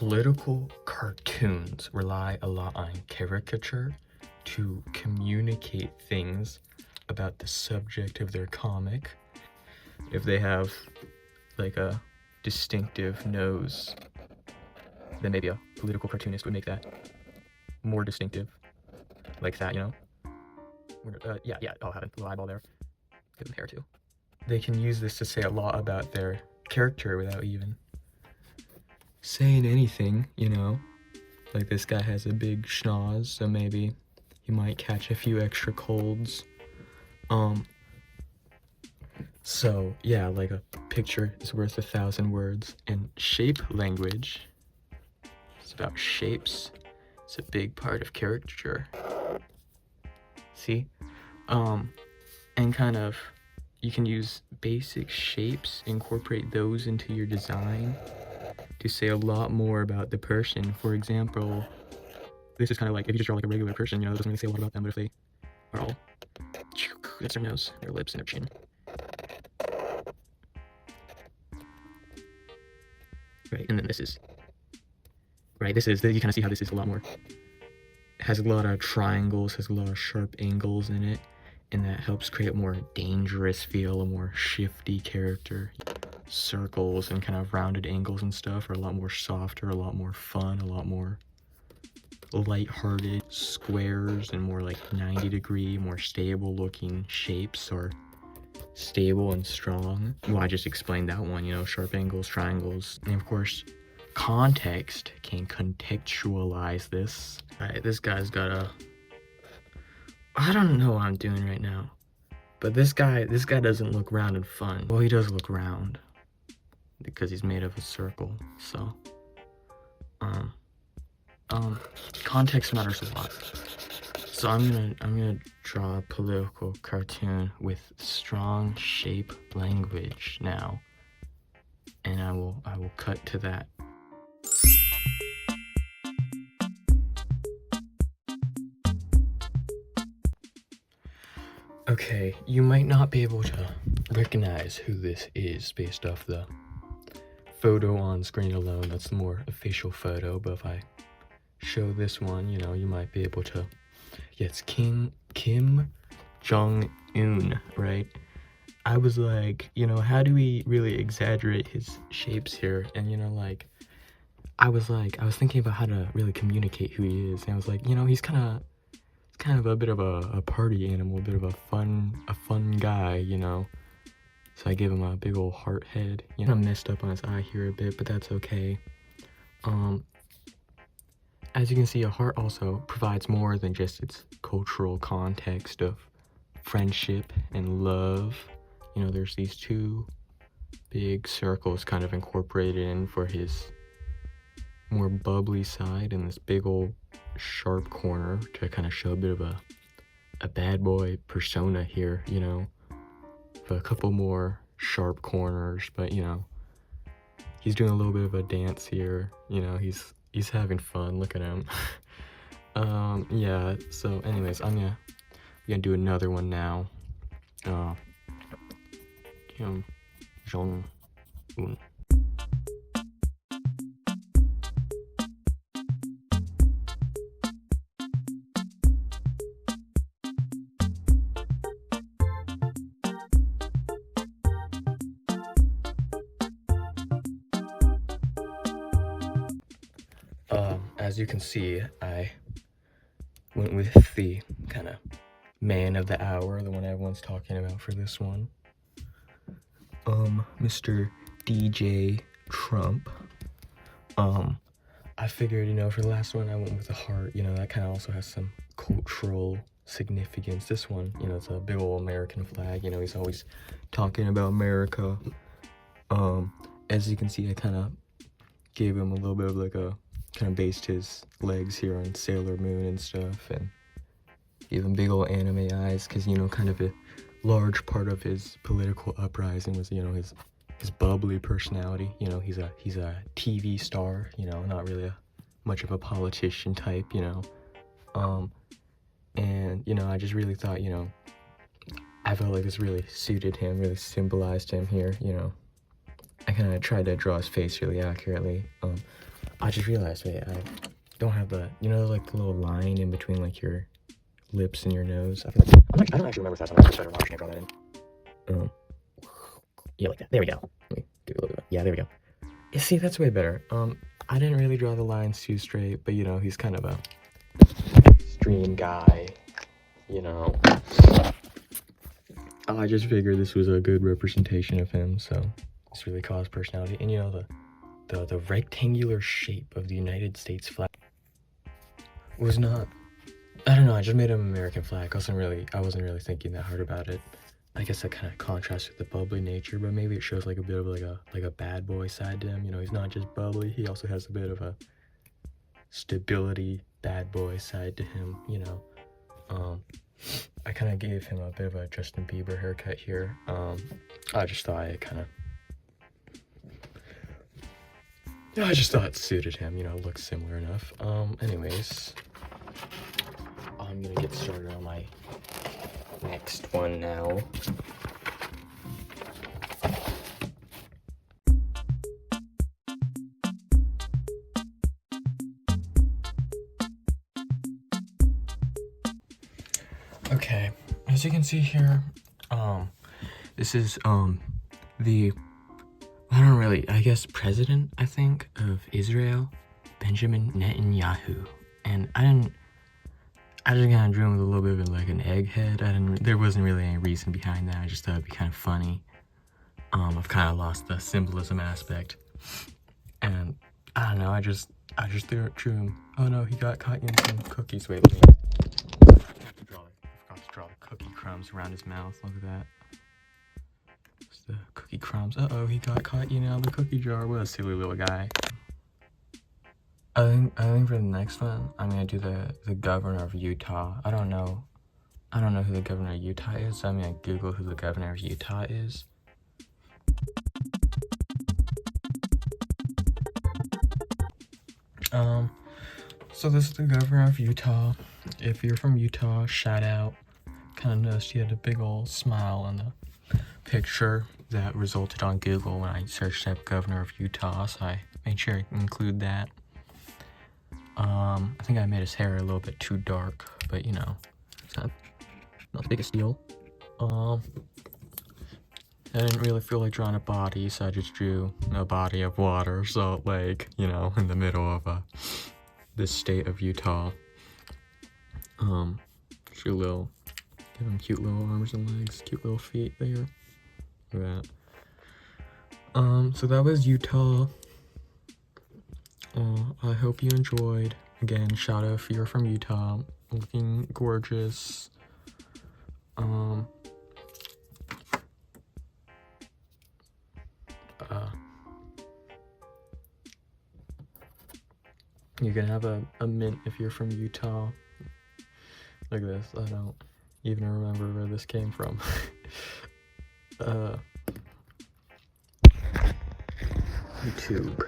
Political cartoons rely a lot on caricature to communicate things about the subject of their comic. If they have like a distinctive nose, then maybe a political cartoonist would make that more distinctive, like that, you know? Yeah, I'll have a little eyeball there. Give them hair too. They can use this to say a lot about their character without even saying anything, you know? Like this guy has a big schnoz, so maybe he might catch a few extra colds. So yeah, like a picture is worth 1,000 words. And shape language, it's about shapes. It's a big part of caricature. See? And kind of, you can use basic shapes, incorporate those into your design to say a lot more about the person. For example, this is kind of like, if you just draw like a regular person, you know, it doesn't really say a lot about them, but if they are all, that's their nose, their lips, and their chin. Right, and then this is, right, you kind of see how this is a lot more, it has a lot of triangles, has a lot of sharp angles in it, and that helps create a more dangerous feel, a more shifty character. Circles and kind of rounded angles and stuff are a lot more softer, a lot more fun, a lot more light-hearted. Squares and more like 90-degree, more stable looking shapes are stable and strong. Well, I just explained that one, you know, sharp angles, triangles. And of course, context can contextualize this. Alright, this guy's got I don't know what I'm doing right now. But this guy doesn't look round and fun. Well, he does look round because he's made of a circle, so context matters a lot. So I'm gonna draw a political cartoon with strong shape language now, and I will cut to that. Okay, you might not be able to recognize who this is based off the photo on screen alone. That's the more official photo, but if I show this one, you know, you might be able to. Yeah, it's Kim Jong-un, right? I was like, you know, how do we really exaggerate his shapes here? And you know, like, I was thinking about how to really communicate who he is, and I was like, you know, he's kind of a bit of a party animal, a bit of a fun guy, you know. So I gave him a big old heart head. You know, I messed up on his eye here a bit, but that's okay. As you can see, a heart also provides more than just its cultural context of friendship and love. You know, there's these two big circles kind of incorporated in for his more bubbly side, and this big old sharp corner to kind of show a bit of a bad boy persona here, you know. A couple more sharp corners, but you know, he's doing a little bit of a dance here, you know, he's having fun. Look at him. Yeah, so anyways, I'm gonna do another one now. Kim Jong-un. As you can see, I went with the kind of man of the hour, the one everyone's talking about for this one. Mr. DJ Trump. I figured, you know, for the last one I went with the heart, you know, that kind of also has some cultural significance. This one, you know, it's a big old American flag, you know, he's always talking about America. As you can see, I kind of gave him a little bit of like a, kind of based his legs here on Sailor Moon and stuff, and gave him big old anime eyes, because, you know, kind of a large part of his political uprising was, you know, his bubbly personality. You know, he's a TV star, you know, not really much of a politician type, you know. And, you know, I just really thought, you know, I felt like this really suited him, really symbolized him here, you know. I kind of tried to draw his face really accurately. I just realized, wait, I don't have the, you know, like the little line in between like your lips and your nose. I don't actually remember if that's how I started watching it. Draw that in. Yeah, like that. There we go. Let me do a little bit. Yeah, there we go. You see, that's way better. I didn't really draw the lines too straight, but you know, he's kind of a extreme guy, you know. I just figured this was a good representation of him, so this really caught his personality. And you know, the rectangular shape of the United States flag was not, I don't know, I just made an American flag. I wasn't really thinking that hard about it. I guess that kind of contrasts with the bubbly nature, but maybe it shows like a bit of like a bad boy side to him. You know, he's not just bubbly, he also has a bit of a stability bad boy side to him, you know. I kind of gave him a bit of a Justin Bieber haircut here. I just thought it it suited him, you know, looks similar enough. Anyways, I'm gonna get started on my next one now. Okay, as you can see here, this is the, I guess president, I think, of Israel, Benjamin Netanyahu. And I just kind of drew him with a little bit of like an egghead. There wasn't really any reason behind that. I just thought it'd be kind of funny. I've kind of lost the symbolism aspect, and I don't know. I just drew him. Oh no, he got caught in some cookies. Wait, let me. I forgot to draw the cookie crumbs around his mouth. Look at that. It's the cookie crumbs. Uh-oh, he got caught eating out of the cookie jar. What a silly little guy. I think for the next one, I'm gonna do the governor of Utah. I don't know who the governor of Utah is, so I'm gonna Google who the governor of Utah is. So this is the governor of Utah. If you're from Utah, shout out. Kind of noticed he had a big old smile on the picture that resulted on Google when I searched up governor of Utah, so I made sure to include that. I think I made his hair a little bit too dark, but you know, it's not the biggest deal. I didn't really feel like drawing a body, so I just drew a body of water, Salt Lake, you know, in the middle of this state of Utah. Give him cute little arms and legs, cute little feet there. Look at that. So that was Utah. I hope you enjoyed. Again, shout out if you're from Utah. Looking gorgeous. You can have a mint if you're from Utah. Look at this. I don't even remember where this came from. YouTube.